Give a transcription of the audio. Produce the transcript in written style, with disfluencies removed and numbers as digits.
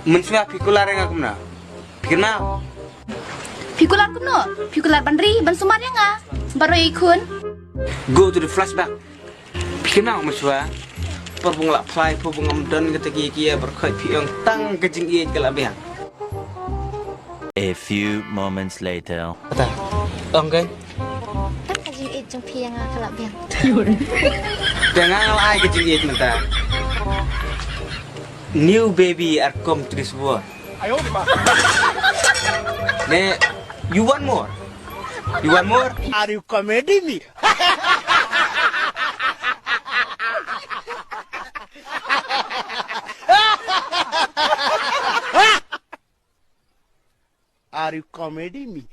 Mensua pikular yang aku na. Pikir mau. Pikular kuno, pikular bandri, ban sumar yang nga. Baru ikun. Go to the flashback. Pikir mau mensua. Perbung lak play, perbung amdan ketegi kia berkait piang tang kejing iya kelabihan. A few moments later. Kata, okay. Tak kaji jeng pi yang nga kalabian. Jangan ngalai kejing iya mentah. New baby are come to this world. Ne, you want more? You want more? Are you comedy me? Are you comedy me?